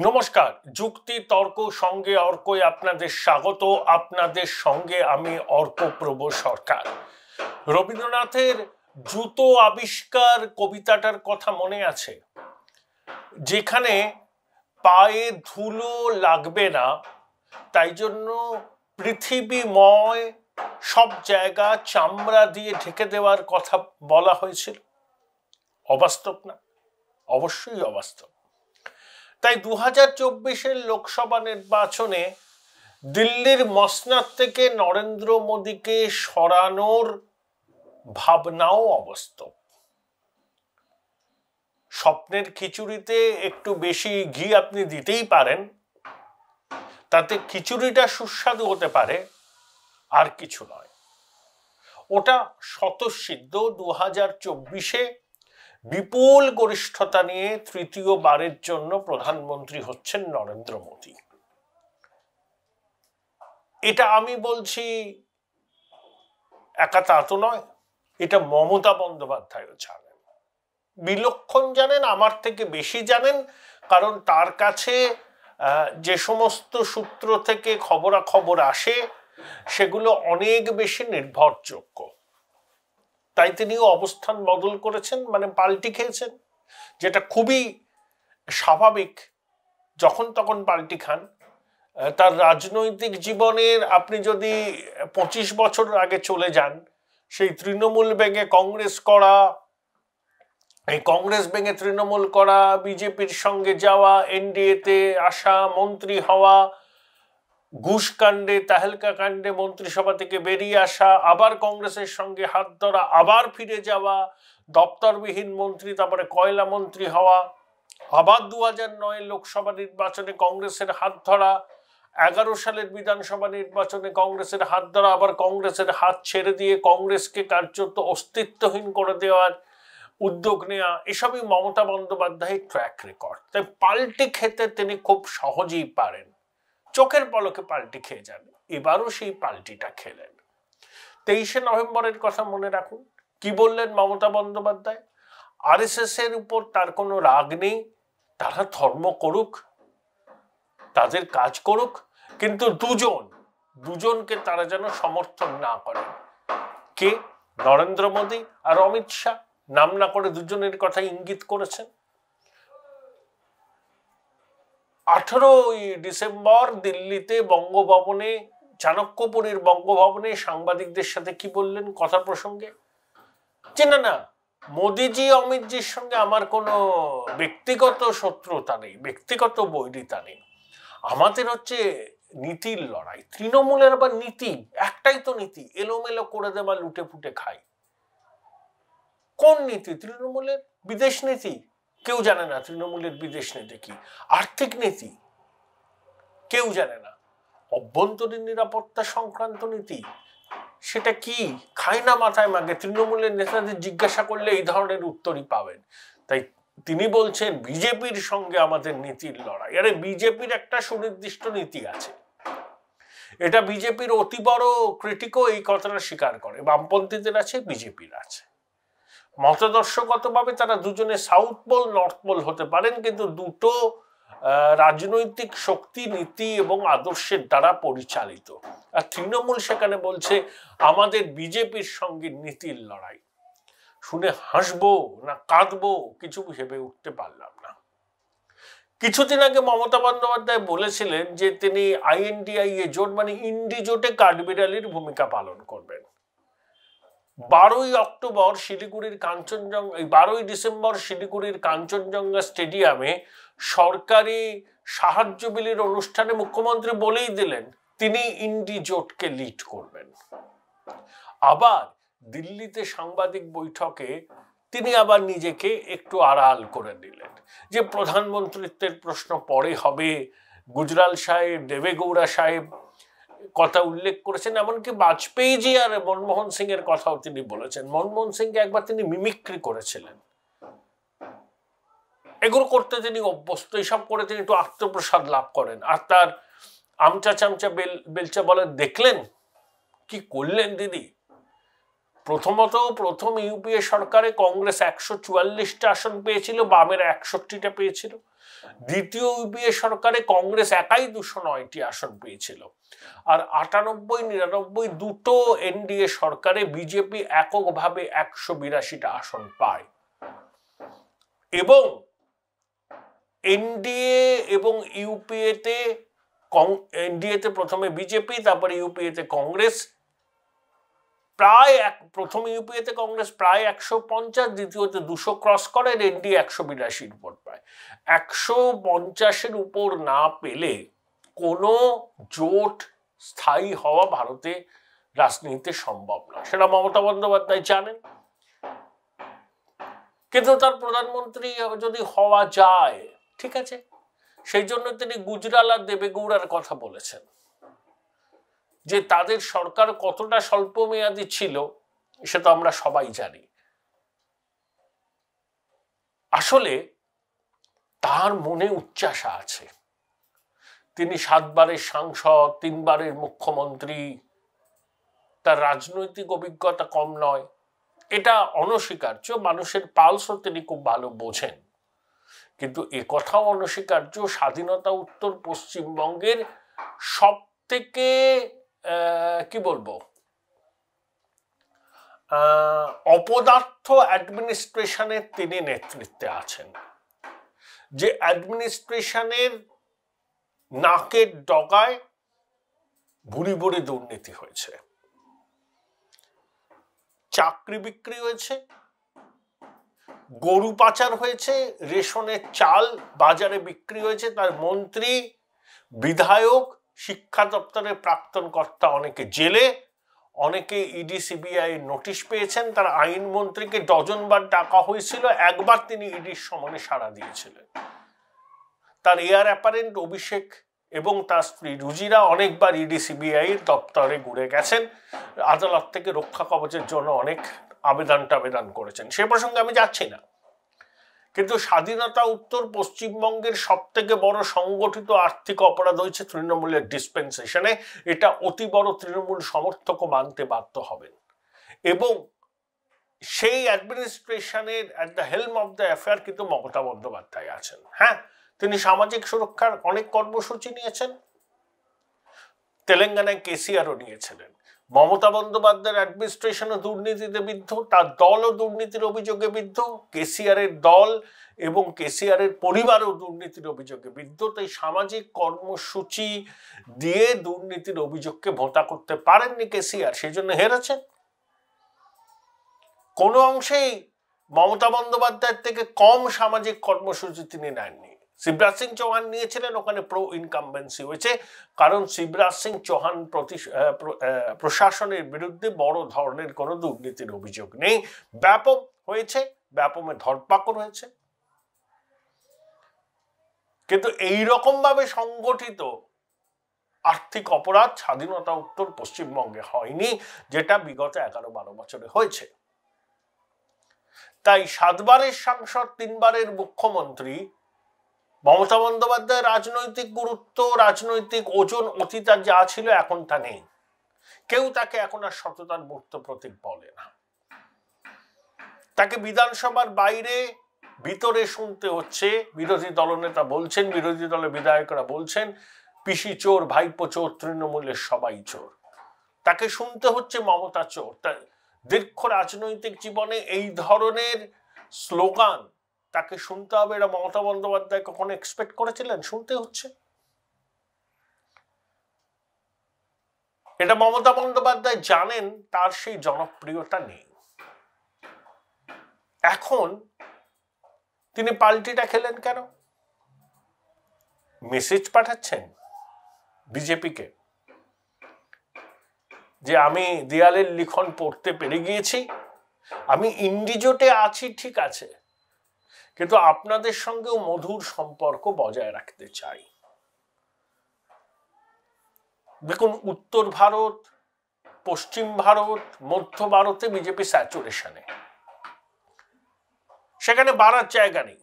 নমস্কার, যুক্তি তর্ক সঙ্গে অর্কই আপনাদের স্বাগত। আপনাদের সঙ্গে আমি অর্কপ্রভ সরকার। রবীন্দ্রনাথের জুতো আবিষ্কার কবিতাটার কথা মনে আছে, যেখানে পায়ে ধুলো লাগবে না, তাই জন্য পৃথিবীময় সব জায়গা চামড়া দিয়ে ঢেকে দেওয়ার কথা বলা হয়েছিল। অবাস্তব না? অবশ্যই অবাস্তব। তাই 2024-এর লোকসভা নির্বাচনে দিল্লির মসনদ থেকে নরেন্দ্র মোদীকে সরানোর ভাবনাও অবাস্তব। স্বপ্নের খিচুড়িতে একটু বেশি ঘি আপনি দিতেই পারেন, তাতে খিচুড়িটা সুস্বাদু হতে পারে, আর কিছু নয়। ওটা স্বতঃসিদ্ধ। 2024-এ বিপুল গরিষ্ঠতা নিয়ে তৃতীয়বারের জন্য প্রধানমন্ত্রী হচ্ছেন নরেন্দ্র মোদী। এটা আমি বলছি একা তা তো নয়, এটা মমতা বন্দ্যোপাধ্যায়ও জানেন, বিলক্ষণ জানেন, আমার থেকে বেশি জানেন, কারণ তার কাছে যে সমস্ত সূত্র থেকে খবরাখবর আসে সেগুলো অনেক বেশি নির্ভরযোগ্য। তাই তিনিও অবস্থান বদল করেছেন, মানে পাল্টি খেয়েছেন, যেটা খুবই স্বাভাবিক। যখন তখন পাল্টি খান। তার রাজনৈতিক জীবনের আপনি যদি 25 বছর আগে চলে যান, সেই তৃণমূল ভেঙে কংগ্রেস করা, এই কংগ্রেস ভেঙে তৃণমূল করা, বিজেপির সঙ্গে যাওয়া, এনডিএতে আসা, মন্ত্রী হওয়া, ঘুষ কাণ্ডে, তাহেলকা কাণ্ডে মন্ত্রিসভা থেকে বেরিয়ে আসা, আবার কংগ্রেসের সঙ্গে হাত ধরা, আবার ফিরে যাওয়া, দপ্তরবিহীন মন্ত্রী, তারপরে কয়লা মন্ত্রী হওয়া, আবার 2009 লোকসভা নির্বাচনে কংগ্রেসের হাত ধরা, 11 সালের বিধানসভা নির্বাচনে কংগ্রেসের হাত ধরা, আবার কংগ্রেসের হাত ছেড়ে দিয়ে কংগ্রেসকে কার্যত অস্তিত্বহীন করে দেওয়ার উদ্যোগ নেওয়া, এসবই মমতা বন্দ্যোপাধ্যায়ের ট্র্যাক রেকর্ড। তাই পাল্টি খেতে তিনি খুব সহজেই পারেন, চোখের পলকে পাল্টি খেয়ে যান। এবারও সেই পাল্টিটা খেলেন। 23শে নভেম্বরের কথা মনে রাখুন, কি বললেন মমতা বন্দ্যোপাধ্যায়? আরএসএস এর উপর তার কোনো রাগ নেই, তারা ধর্ম করুক, তাদের কাজ করুক, কিন্তু দুজনকে তারা যেন সমর্থন না করেন। কে? নরেন্দ্র মোদী আর অমিত শাহ। নাম না করে দুজনের কথা ইঙ্গিত করেছেন। 18ই ডিসেম্বর দিল্লিতে বঙ্গভবনে, চাণক্যপুরীর বঙ্গভবনে সাংবাদিকদের সাথে কি বললেন কথা প্রসঙ্গে? যে না, মোদিজি অমিতজির সঙ্গে আমার কোনো ব্যক্তিগত শত্রুতা নেই, ব্যক্তিগত বৈরিতা নেই, আমাদের হচ্ছে নীতির লড়াই। তৃণমূলের আবার নীতি একটাই তো নীতি, এলোমেলো করে দেওয়া, লুটে পুটে খাই। কোন নীতি তৃণমূলের? বিদেশ নীতি? কেউ জানে না তৃণমূলের বিদেশ নীতি কি। আর্থিক নীতি? কেউ জানে না। অভ্যন্তরীণ নিরাপত্তা সংক্রান্ত নীতি, সেটা কি? খায় না মাথায় মাগে। তৃণমূলের নেতাদের জিজ্ঞাসা করলে এই ধরনের উত্তরই পাবেন। তাই তিনি বলছেন বিজেপির সঙ্গে আমাদের নীতির লড়াই। আরে বিজেপির একটা সুনির্দিষ্ট নীতি আছে, এটা বিজেপির অতি বড় ক্রিটিকও এই কথাটা স্বীকার করে। বামপন্থীদের আছে, বিজেপির আছে। মতাদর্শগতভাবে তারা দুজনে সাউথ পোল নর্থ পোল হতে পারেন, কিন্তু দুটো রাজনৈতিক শক্তি, নীতি এবং আদর্শের দ্বারা পরিচালিত। আর তৃণমূল সেখানে বলছে আমাদের বিজেপির সঙ্গে নীতির লড়াই। শুনে হাসবো না কাঁদবো কিছু ভেবে উঠতে পারলাম না। কিছুদিন আগে মমতা বন্দ্যোপাধ্যায় বলেছিলেন যে তিনি INDIA জোট, মানে ইন্ডি জোটে কাঠবিড়ালির ভূমিকা পালন করবেন। 12ই অক্টোবর শিলিগুড়ির কাঞ্চনজঙ্ঘা, 12ই ডিসেম্বর শিলিগুড়ির কাঞ্চনজঙ্ঘা স্টেডিয়ামে সরকারি সাহায্য বিলির অনুষ্ঠানে মুখ্যমন্ত্রী বলেই দিলেন তিনি ইন্ডি জোটকে লিড করবেন। আবার দিল্লিতে সাংবাদিক বৈঠকে তিনি আবার নিজেকে একটু আড়াল করে নিলেন, যে প্রধানমন্ত্রীত্বের প্রশ্ন পরে হবে। গুজরাল সাহেব, দেবেগৌড়া সাহেব কথা উল্লেখ করেছেন, এমনকি বাজপেয়ীজি আর মনমোহন সিং এর কথাও তিনি বলেছেন। মনমোহন সিংকে একবার তিনি মিমিক্রি করেছিলেন। এগুলো করতে তিনি অভ্যস্ত, এসব করে তিনি একটু আত্মপ্রসাদ লাভ করেন। আর তার আমচা চামচা বেলচা বলে, দেখলেন কি করলেন দিদি? প্রথমত প্রথম ইউপিএ সরকারে কংগ্রেস 144টা আসন পেয়েছিল, বামেরা 61টা পেয়েছিল। দ্বিতীয় ইউপিএ সরকারে কংগ্রেস একাই 209টি আসন পেয়েছিল। আর 98-99 দুটো এনডিএ সরকারে বিজেপি এককভাবে 182টা আসন পায়। এবং এনডিএ এবং ইউপিএতে এনডিএতে প্রথমে বিজেপি, তারপরে ইউপিএতে কংগ্রেস প্রায় প্রথম ইউপিএতে কংগ্রেস প্রায় 150, দ্বিতীয়তে 200 ক্রস করে, এনডিএ 182-র উপর পায়। 150-এর উপর না পেলে কোনো জোট স্থায়ী হওয়া ভারতে রাজনীতিতে সম্ভব না, সেটা মমতা বন্দ্যোপাধ্যায় জানেন। কিন্তু তার প্রধানমন্ত্রী যদি হওয়া যায়, ঠিক আছে, সেই জন্য তিনি গুজরাল আর দেবেগৌড়ার কথা বলেছেন। যে তাদের সরকার কতটা স্বল্প মেয়াদী ছিল সেটা আমরা সবাই জানি। আসলে তার মনে উচ্চাশা আছে। তিনি 7 বারের সাংসদ, 3 বারের মুখ্যমন্ত্রী, তার রাজনৈতিক অভিজ্ঞতা কম নয়, এটা অনস্বীকার্য। মানুষের পালসও তিনি খুব ভালো বোঝেন। কিন্তু এ কথাও অনস্বীকার্য, স্বাধীনতা উত্তর পশ্চিমবঙ্গের সব থেকে কি বলবো অপদার্থ অ্যাডমিনিস্ট্রেশনের তিনি নেতৃত্বে আছেন। যে অ্যাডমিনিস্ট্রেশনের নাকের ডগায় ভুরি ভুরি দুর্নীতি হয়েছে, চাকরি বিক্রি হয়েছে, গরু পাচার হয়েছে, রেশনের চাল বাজারে বিক্রি হয়েছে, তার মন্ত্রী, বিধায়ক, শিক্ষা দপ্তরের প্রাক্তন কর্তা অনেকে জেলে, অনেকে ইডি সিবিআই নোটিশ পেয়েছেন। তার আইনমন্ত্রীকে ডজনবার ডাকা হয়েছিল, একবার তিনি ইডির সমনে সাড়া দিয়েছিলেন। তার এয়ার অ্যাপারেন্ট অভিষেক এবং তার স্ত্রী রুজিরা অনেকবার ইডি সিবিআই দপ্তরে ঘুরে গেছেন, আদালত থেকে রক্ষা কবচের জন্য অনেক আবেদন করেছেন, সে প্রসঙ্গে আমি যাচ্ছি না। কিন্তু স্বাধীনতা উত্তর পশ্চিমবঙ্গের সব থেকে বড় সংগঠিত আর্থিক অপরাধ হয়েছে তৃণমূলের ডিসপেন্সেশনে। এটা অতি বড় তৃণমূল সমর্থকও মানতে বাধ্য হবেন। এবং সেই অ্যাডমিনিস্ট্রেশনের at the helm of the affair কিন্তু মমতা বন্দ্যোপাধ্যায় আছেন। হ্যাঁ, তিনি সামাজিক সুরক্ষার অনেক কর্মসূচি নিয়েছেন, তেলেঙ্গানায় কেসিআরও নিয়েছিলেন। মমতা বন্দ্যোপাধ্যায়ের অ্যাডমিনিস্ট্রেশনও দুর্নীতিতে বিদ্ধ, তার দলও দুর্নীতির অভিযোগে বিদ্ধ, কেসিআরের দল এবং কেসিআরের পরিবারও দুর্নীতির অভিযোগে বিদ্ধ। তাই সামাজিক কর্মসূচি দিয়ে দুর্নীতির অভিযোগকে ভোঁতা করতে পারেননি কেসিআর, সেই জন্য হেরেছেন। কোনো অংশেই মমতা বন্দ্যোপাধ্যায়ের থেকে কম সামাজিক কর্মসূচি তিনি নেননি। শিবরাজ সিং চৌহান নিয়েছিলেন, ওখানে প্রো ইনকামবেন্সি হয়েছে, কারণ শিবরাজ সিং চৌহান প্রশাসনের বিরুদ্ধে বড় ধরনের কোনো দুর্নীতির অভিযোগ নেই। ব্যাপক হয়েছে, ব্যাপমে ধরপাকড় হয়েছে, কিন্তু এইরকম ভাবে সংগঠিত আর্থিক অপরাধ স্বাধীনতা উত্তর পশ্চিমবঙ্গে হয়নি, যেটা বিগত 11-12 বছরে হয়েছে। তাই 7 বারের সাংসদ, 3 বারের মুখ্যমন্ত্রী মমতা বন্দ্যোপাধ্যায়ের রাজনৈতিক গুরুত্ব, রাজনৈতিক ওজন অতীতে যা ছিল এখন তা নেই। কেউ তাকে এখন আর সততার মূর্ত প্রতীক বলে না। তাকে বিধানসভার বাইরে ভিতরে শুনতে হচ্ছে, বিরোধী দলনেতা বলছেন, বিরোধী দলের বিধায়করা বলছেন পিসি চোর, ভাইপো চোর, তৃণমূলের সবাই চোর। তাকে শুনতে হচ্ছে মমতা চোর। দীর্ঘ রাজনৈতিক জীবনে এই ধরনের স্লোগান তাকে শুনতে হবে, এটা মমতা বন্দ্যোপাধ্যায় কখনো এক্সপেক্ট করেছিলেন? শুনতে হচ্ছে। এটা মমতা বন্দ্যোপাধ্যায় জানেন তার সেই জনপ্রিয়তা নেই। এখন তিনি পাল্টিটা খেলেন কেন? মেসেজ পাঠাচ্ছেন বিজেপিকে যে আমি দেয়ালের লিখন পড়তে পেরে গিয়েছি, আমি ইন্ডিজোটে আছি, ঠিক আছে, কিন্তু আপনাদের সঙ্গেও মধুর সম্পর্ক বজায় রাখতে চাই। দেখুন, উত্তর ভারত, পশ্চিম ভারত, মধ্য ভারতে বিজেপি স্যাচুরেশনে, সেখানে বাড়ার জায়গা নেই।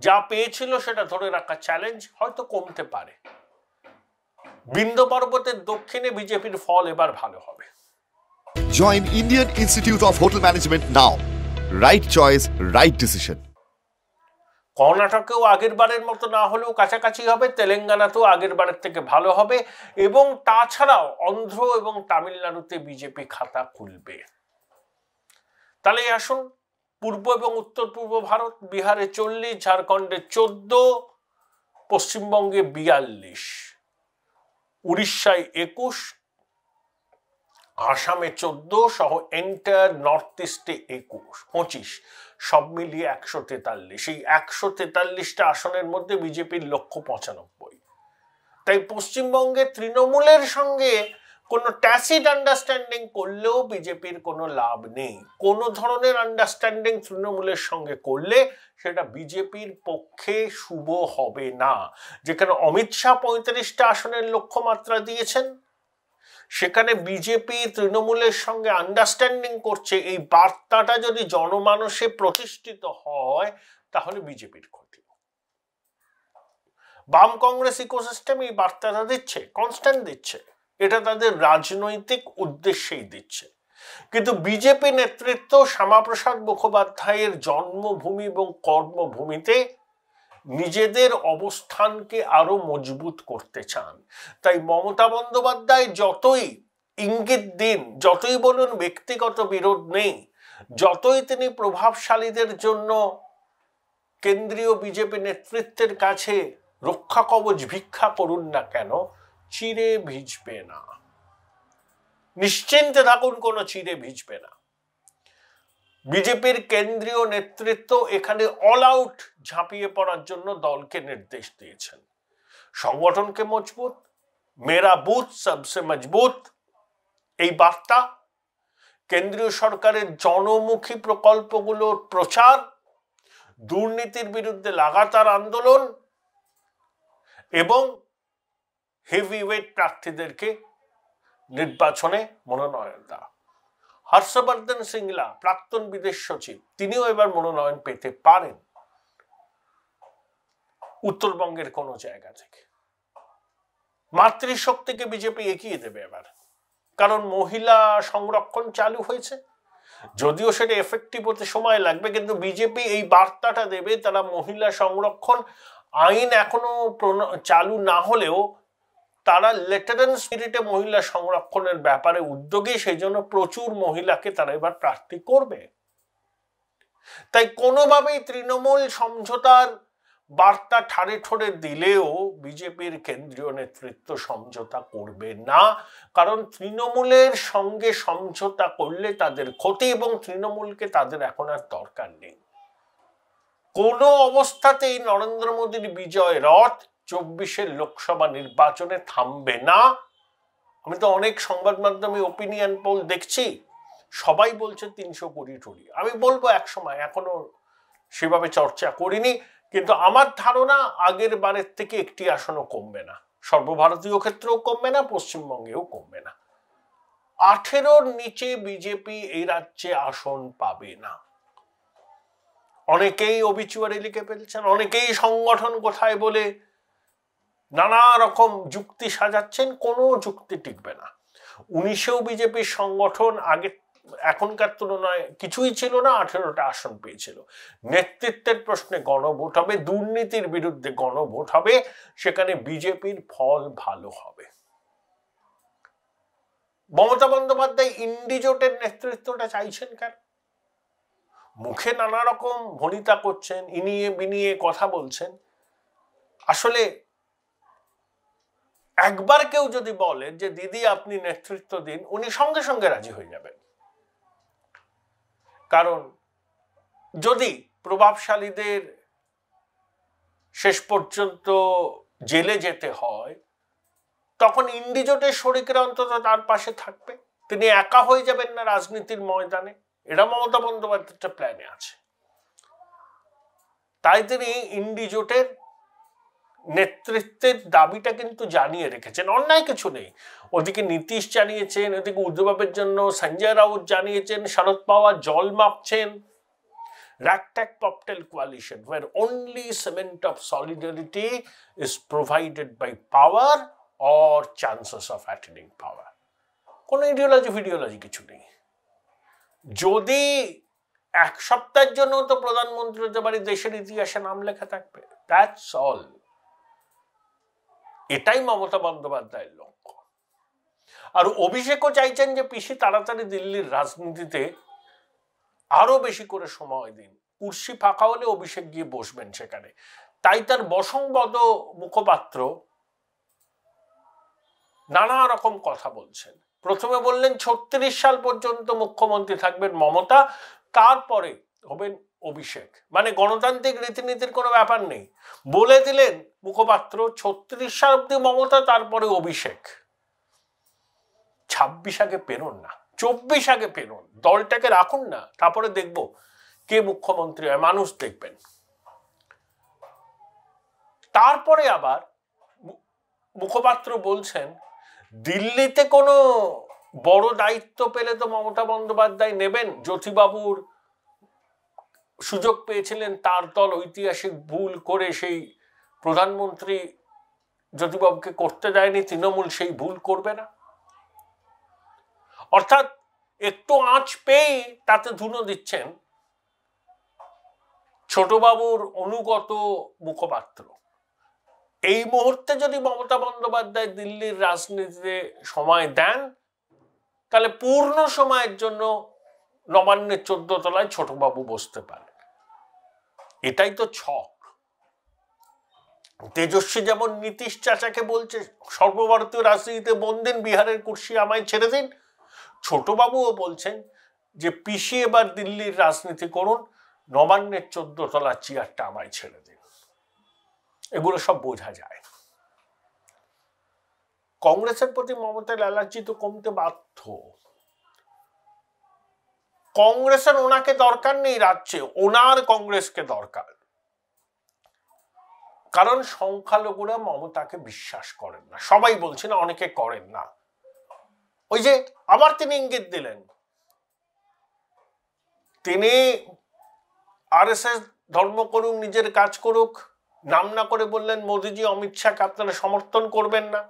যা পেয়েছিল সেটা ধরে রাখা চ্যালেঞ্জ, হয়তো কমতে পারে। বিন্ধ্য পর্বতের দক্ষিণে বিজেপির ফল এবার ভালো হবে। Join Indian Institute of Hotel Management now. Right choice, right decision. কর্ণাটকেও আগের বারের মতো না হলেও কাছাকাছি হবে, তেলেঙ্গানাতেও আগের বারের থেকে ভালো হবে, এবং তাছাড়াও অন্ধ্র এবং তামিলনাড়ুতে বিজেপি খাতা খুলবে। তাহলে আসুন, পূর্ব এবং উত্তর পূর্ব ভারত, বিহারে 40, ঝাড়খণ্ডে 14, পশ্চিমবঙ্গে 42, উড়িষ্যায় 21, আসামে 14 সহ এন্টায়ার নর্থ ইস্টে 25, সব মিলিয়ে 143। এই 143টা আসনের মধ্যে বিজেপির লক্ষ্য 95। তাই পশ্চিমবঙ্গে তৃণমূলের সঙ্গে কোনো ট্যাসিট আন্ডারস্ট্যান্ডিং করলেও বিজেপির কোনো লাভ নেই। কোনো ধরনের আন্ডারস্ট্যান্ডিং তৃণমূলের সঙ্গে করলে সেটা বিজেপির পক্ষে শুভ হবে না। যেখানে অমিত শাহ 35টা আসনের লক্ষ্যমাত্রা দিয়েছেন, সেখানে বিজেপি তৃণমূলের সঙ্গে আন্ডারস্ট্যান্ডিং করছে, এই বার্তাটা যদি জনমানসে প্রতিষ্ঠিত হয় তাহলে বিজেপির ক্ষতি। বাম কংগ্রেস ইকোসিস্টেম এই বার্তাটা দিচ্ছে, কনস্ট্যান্ট দিচ্ছে, এটা তাদের রাজনৈতিক উদ্দেশ্যেই দিচ্ছে। কিন্তু বিজেপি নেতৃত্ব শ্যামাপ্রসাদ মুখোপাধ্যায়ের জন্মভূমি এবং কর্মভূমিতে নিজেদের অবস্থানকে আরো মজবুত করতে চান। তাই মমতা বন্দ্যোপাধ্যায় যতই ইঙ্গিত দিন, যতই বলুন ব্যক্তিগত বিরোধ নেই, যতই তিনি প্রভাবশালীদের জন্য কেন্দ্রীয় বিজেপি নেতৃত্বের কাছে রক্ষা কবচ ভিক্ষা করুন না কেন, চিরে ভিজবে না। নিশ্চিন্তে থাকুন, কোনো চিরে ভিজবে না। বিজেপির কেন্দ্রীয় নেতৃত্ব এখানে অল আউট ঝাঁপিয়ে পড়ার জন্য দলকে নির্দেশ দিয়েছেন। সংগঠনকে মজবুত, মেরা বুথ সবসে মজবুত, এই বার্তা, কেন্দ্রীয় সরকারের জনমুখী প্রকল্পগুলোর প্রচার, দুর্নীতির বিরুদ্ধে লাগাতার আন্দোলন এবং হেভিওয়েট প্রার্থীদেরকে নির্বাচনে মনোনয়ন দেওয়া। হর্ষবর্ধন সিংলা, প্রাক্তন বিদেশ সচিব, তিনিও এবার মনোনয়ন পেতে পারেন উত্তরবঙ্গের কোন জায়গা থেকে। মাতৃশক্তিকে বিজেপি এগিয়ে দেবে এবার, কারণ মহিলা সংরক্ষণ চালু হয়েছে। যদিও সেটা এফেক্টিভ হতে সময় লাগবে, কিন্তু বিজেপি এই বার্তাটা দেবে তারা মহিলা সংরক্ষণ আইন এখনো চালু না হলেও তারা লেটারেন্ট স্পিরিটে মহিলা সংরক্ষণের ব্যাপারে উদ্যোগী, সেই জন্য প্রচুর মহিলাকে তারা এবার প্রার্থী করবে। তাই কোনোভাবেই তৃণমূল সমঝোতার বার্তা ঠাড়ে ঠোড়ে দিলেও বিজেপির কেন্দ্রীয় নেতৃত্ব সমঝোতা করবে না, কারণ তৃণমূলের সঙ্গে সমঝোতা করলে তাদের ক্ষতি এবং তৃণমূলকে তাদের এখন আর দরকার নেই। কোনো অবস্থাতেই নরেন্দ্র মোদীর বিজয় রথ 24-এর লোকসভা নির্বাচনে থামবে না। আমি তো অনেক সংবাদ মাধ্যমে ওপিনিয়ন পোল দেখছি, সবাই বলছে 320। আমি বলবো একসময়, এখনো সেভাবে চর্চা করিনি, কিন্তু আমার ধারণা আগের বারের থেকে একটি আসনও কমবে না, সর্বভারতীয় ক্ষেত্রেও কমবে না, পশ্চিমবঙ্গেও কমবে না। 18-র নিচে বিজেপি এই রাজ্যে আসন পাবে না। অনেকেই অবিচুয়ারি লিখে ফেলছেন, অনেকেই সংগঠন কোথায় বলে নানা রকম যুক্তি সাজাচ্ছেন, কোনো যুক্তি টিকবে না। 19-এও বিজেপির সংগঠন আগে এখনকার তুলনায় কিছুই ছিল না, 18টা আসন পেয়েছিল। নেতৃত্বের প্রশ্নে গণভোট হবে, দুর্নীতির বিরুদ্ধে গণভোট হবে, সেখানে বিজেপির ফল ভালো হবে। মমতা বন্দ্যোপাধ্যায় ইন্ডিজোটের নেতৃত্বটা চাইছেন কেন? মুখে নানা রকম ভনিতা করছেন, ইনিয়ে বিনিয়ে কথা বলছেন। আসলে একবার কেউ যদি বলেন যে দিদি আপনি নেতৃত্ব দিন, উনি সঙ্গে সঙ্গে রাজি হয়ে যাবেন। কারণ যদি প্রভাবশালীদের শেষ পর্যন্ত জেলে যেতে হয়, তখন ইন্ডিজোটের শরিকরা অন্তত তার পাশে থাকবে, তিনি একা হয়ে যাবেন না রাজনীতির ময়দানে। এটা মমতা বন্দ্যোপাধ্যায়ের প্ল্যানে আছে। তাই তিনি ইন্ডিজোটের নেতৃত্বের দাবিটা কিন্তু জানিয়ে রেখেছেন, অন্যায় কিছু নেই। ওদিকে নীতিশ জানিয়েছেন, ওদিকে উদ্ধবের জন্য সঞ্জয় রাউত জানিয়েছেন, শরদ পাওয়ার জল মাপছেন। Ragtag Poptel coalition, where only cement of solidarity is provided by power or chances of attaining power. কোনো ইডিওলজি কিছু নেই। যদি এক সপ্তাহের জন্য তো প্রধানমন্ত্রী হতে পারি, দেশের ইতিহাসে নাম লেখা থাকবে, দ্যাটস অল। এটাই মমতা বন্দ্যোপাধ্যায়ের লক্ষ্য। আর অভিষেকও চাইছেন যে পিসি তাড়াতাড়ি দিল্লির রাজনীতিতে আরো বেশি করে সময় দিন, কুর্সি ফাঁকা হলে অভিষেক গিয়ে বসবেন সেখানে। তাই তার বসংবদ মুখপাত্র নানা রকম কথা বলছেন। প্রথমে বললেন 36 সাল পর্যন্ত মুখ্যমন্ত্রী থাকবেন মমতা, তারপরে হবেন অভিষেক। মানে গণতান্ত্রিক রীতিনীতির কোনো ব্যাপার নেই, বলে দিলেন মুখপাত্র 36 সাল অব্দি মমতা, তারপরে অভিষেক। 26 আগে পেরোন না, 24 আগে পেরোন, দলটাকে রাখুন না, তারপরে দেখব কে মুখ্যমন্ত্রী হয়, মানুষ দেখবেন। তারপরে আবার মুখপাত্র বলছেন দিল্লিতে কোনো বড় দায়িত্ব পেলে তো মমতা বন্দ্যোপাধ্যায় নেবেন। জ্যোতিবাবুর সুযোগ পেয়েছিলেন, তার দল ঐতিহাসিক ভুল করে সেই প্রধানমন্ত্রী জ্যোতিবাবুকে করতে দেয়নি, তৃণমূল সেই ভুল করবে না। অর্থাৎ একটু আঁচ পেয়ে তাতে ধুনো দিচ্ছেন ছোটবাবুর অনুগত মুখপাত্র। এই মুহূর্তে যদি মমতা বন্দ্যোপাধ্যায় দিল্লির রাজনীতিতে সময় দেন, তাহলে পূর্ণ সময়ের জন্য নবান্নের 14 তলায় ছোটবাবু বসতে পারে। এটাই তো ছক। তেজস্বী যেমন নীতিশ চাচাকে বলছে সর্বভারতীয় রাজনীতিতে বন্দিন, বিহারের কুর্সি আমায় ছেড়ে দিন, ছোটবাবুও বলছেন যে পিসি এবার দিল্লির রাজনীতি করুন, নবান্নের 14 তলার চেয়ারটা আমায় ছেড়ে দিন। এগুলো সব বোঝা যায়। কংগ্রেসের প্রতি মমতার অ্যালার্জি তো কমতে বাধ্য। কংগ্রেসের ওনাকে দরকার নেই রাজ্যে, ওনার কংগ্রেসকে দরকার। কারণ সংখ্যালঘুরা মমতাকে বিশ্বাস করেন না, সবাই বলছে না, অনেকে করেন না। ওই যে আবার তিনি ইঙ্গিত দিলেন, তিনি আরএসএস ধর্ম করুক, নিজের কাজ করুক, নাম না করে বললেন মোদিজি অমিত শাহকে আপনারা সমর্থন করবেন না।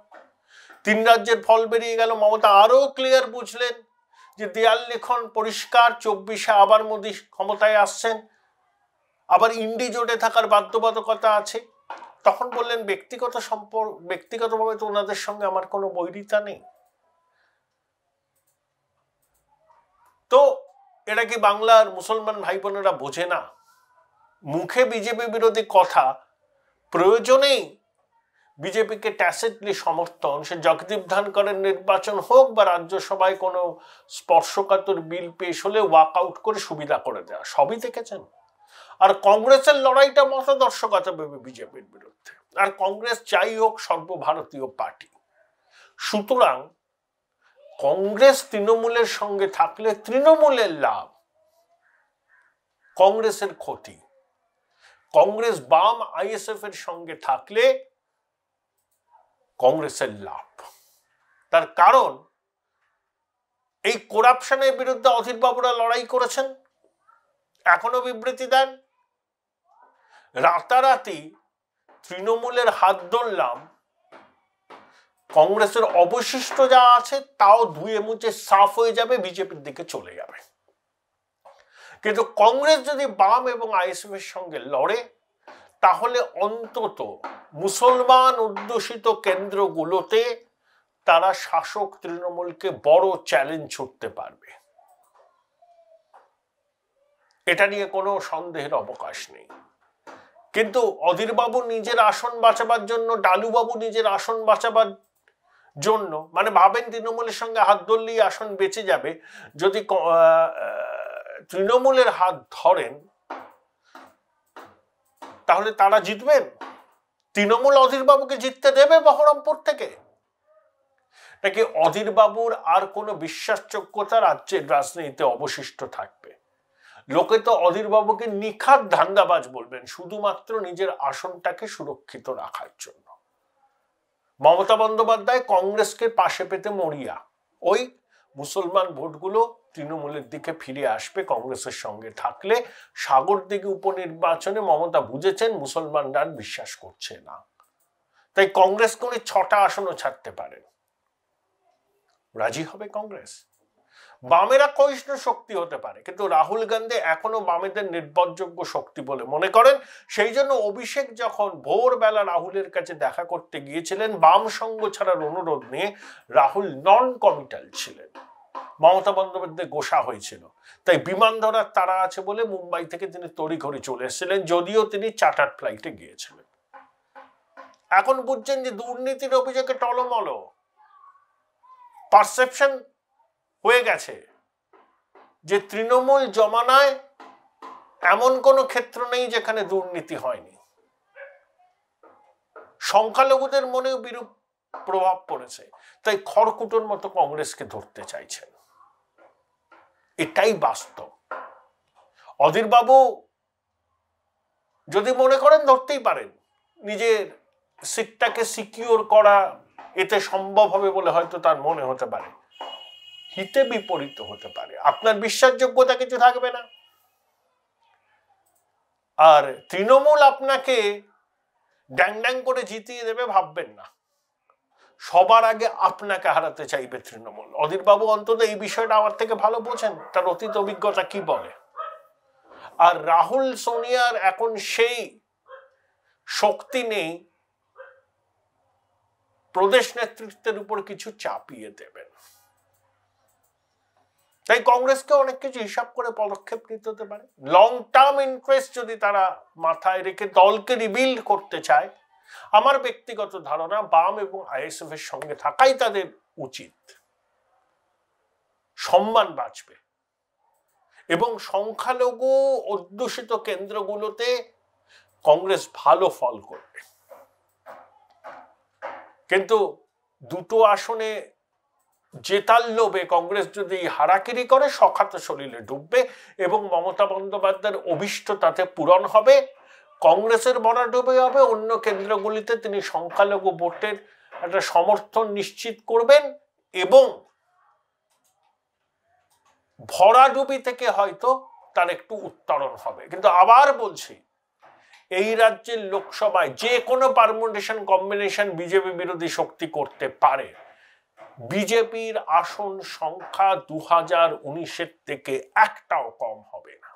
3 রাজ্যের ফল বেরিয়ে গেল। মমতা আরো ক্লিয়ার বুঝলেন যে দেয়াল লিখন পরিষ্কার, 24-এ আবার মোদি ক্ষমতায় আসছেন, আবার ইন্ডি জোটে থাকার বাধ্যবাধকতা আছে। তখন বললেন ব্যক্তিগতভাবে তো ওনাদের সঙ্গে আমার কোনো বৈরিতা নেই। তো এটা কি বাংলার মুসলমান ভাই বোনেরা বোঝে না? মুখে বিজেপি বিরোধী কথা, প্রয়োজনেই বিজেপিকে ট্যাসিটলি সমর্থন, সে জগদীপ ধনকরের নির্বাচন হোক বা রাজ্যসভায় কোনো স্পর্শকাতর বিল পেশ হলে ওয়াক আউট করে সুবিধা করে দেওয়া, সবই দেখেছেন। আর কংগ্রেসের লড়াইটা মতাদর্শকতা ভেবে বিজেপির বিরুদ্ধে। আর কংগ্রেস যাই হোক সর্বভারতীয় পার্টি, সুতরাং কংগ্রেস তৃণমূলের সঙ্গে থাকলে তৃণমূলের লাভ, কংগ্রেসের ক্ষতি। কংগ্রেস বাম আইএসএফ এর সঙ্গে থাকলে কংগ্রেসের লাভ। তার কারণ এই করাপশনের বিরুদ্ধে অধীর বাবুরা লড়াই করেছেন, এখনো বিবৃতি দেন। রাতারাতি তৃণমূলের হাত ধরলাম, কংগ্রেসের অবশিষ্ট যা আছে তাও ধুয়ে মুছে সাফ হয়ে যাবে, বিজেপির দিকে চলে যাবে। কিন্তু কংগ্রেস যদি বাম এবং আইএসএফ এর সঙ্গে লড়ে, তাহলে অন্তত মুসলমান অধ্যুষিত কেন্দ্রগুলোতে তারা শাসক তৃণমূলকে বড় চ্যালেঞ্জ ছুটতে পারবে। এটা নিয়ে কোনো সন্দেহের অবকাশ নেই। কিন্তু অধীরবাবু নিজের আসন বাঁচাবার জন্য, ডালুবাবু নিজের আসন বাঁচাবার জন্য, মানে ভাবেন তৃণমূলের সঙ্গে হাত ধরলেই আসন বেঁচে যাবে। যদি তৃণমূলের হাত ধরেন তাহলে তারা জিতবেন? তৃণমূল অধীরবাবুকে জিততে দেবে বহরমপুর থেকে? নাকি অধীরবাবুর আর কোনো বিশ্বাসযোগ্যতা রাজ্যের রাজনীতিতে অবশিষ্ট থাকবে? লোকে তো অধীরবাবুকে নিখাত ধান্দাবাজ বলবেন, শুধুমাত্র নিজের আসনটাকে সুরক্ষিত রাখার জন্য। মমতা বন্দ্যোপাধ্যায় কংগ্রেসকে পাশে পেতে মরিয়া। ওই মুসলমান ভোটগুলো তৃণমূলের দিকে ফিরে আসবে কংগ্রেসের সঙ্গে থাকলে। সাগরদিঘি উপনির্বাচনে মমতা বুঝেছেন মুসলমানরা আর বিশ্বাস করছে না, তাই কংগ্রেস করে 6টা আসনও ছাড়তে পারেন। রাজি হবে কংগ্রেস? বামেরা ক্ষয়িষ্ণু শক্তি হতে পারে, কিন্তু রাহুল গান্ধী এখনো বামেদের নির্ভরযোগ্য শক্তি বলে মনে করেন। সেই জন্য অভিষেক যখন ভোরবেলা রাহুলের কাছে দেখা করতে গিয়েছিলেন বাম সঙ্গ ছাড়ার অনুরোধ নিয়ে, রাহুল নন কমিটাল ছিলেন। মমতা বন্দ্যোপাধ্যায় গোসা হয়েছিল, তাই বিমান ধরার তারা আছে বলে মুম্বাই থেকে তিনি তড়িঘড়ি চলে এসেছিলেন, যদিও তিনি চার্টার ফ্লাইটে গিয়েছিলেন। এখন বুঝছেন যে দুর্নীতির অভিযোগে টলমল, পারসেপশন হয়ে গেছে যে তৃণমূল জমানায় এমন কোনো ক্ষেত্র নেই যেখানে দুর্নীতি হয়নি। সংখ্যালঘুদের মনেও বিরূপ প্রভাব পড়েছে, তাই খড়কুটোর মতো কংগ্রেসকে ধরতে চাইছেন। এটাই বাস্তব। অধীর বাবু যদি মনে করেন ধরতেই পারেন, নিজের সিটটাকে সিকিউর করা এতে সম্ভব হবে বলে হয়তো তার মনে হতে পারে, হিতে বিপরীত হতে পারে, আপনার বিশ্বাসযোগ্যতা কিছু থাকবে না। আর তৃণমূল আপনাকে ড্যাং ড্যাং করে জিতিয়ে দেবে ভাববেন না, সবার আগে আপনাকে হারাতে চাইবে তৃণমূল। অধীর বাবু অন্তত এই বিষয়টা আমার থেকে ভালো বোঝেন, তার অতীত অভিজ্ঞতা কি বলে। আর রাহুল সোনিয়ার এখন সেই শক্তি নেই প্রদেশ নেতৃত্বের উপর কিছু চাপিয়ে দেবেন, তাই কংগ্রেসকে অনেক কিছু হিসাব করে পদক্ষেপ নিতে হতে পারে। লং টার্ম ইন্টারেস্ট যদি তারা মাথায় রেখে দলকে রিবিল্ড করতে চায়, আমার ব্যক্তিগত ধারণা বাম এবং আইএসএফ এর সঙ্গে থাকাই তাদের উচিত। সম্মান বাঁচবে এবং সংখ্যালঘু অধ্যুষিত কেন্দ্রগুলোতে কংগ্রেস ভালো ফল করবে। কিন্তু দুটো আসনে জেতার লোভে কংগ্রেস যদি হারাকিরি করে সখাত শরীরে ডুববে এবং মমতা বন্দ্যোপাধ্যায়ের অভিষ্ট তাতে পূরণ হবে। কংগ্রেসের ভরাডুবি হবে, অন্য কেন্দ্রগুলিতে তিনি সংখ্যালঘু ভোটের একটা সমর্থন নিশ্চিত করবেন এবং ভরাডুবি থেকে হয়তো তার একটু উত্তরণ হবে। কিন্তু আবার বলছি, এই রাজ্যের লোকসভায় যে কোনো পারমুটেশন কম্বিনেশন বিজেপি বিরোধী শক্তি করতে পারে। বিজেপির আসন সংখ্যা 2019-এর থেকে একটাও কম হবে না।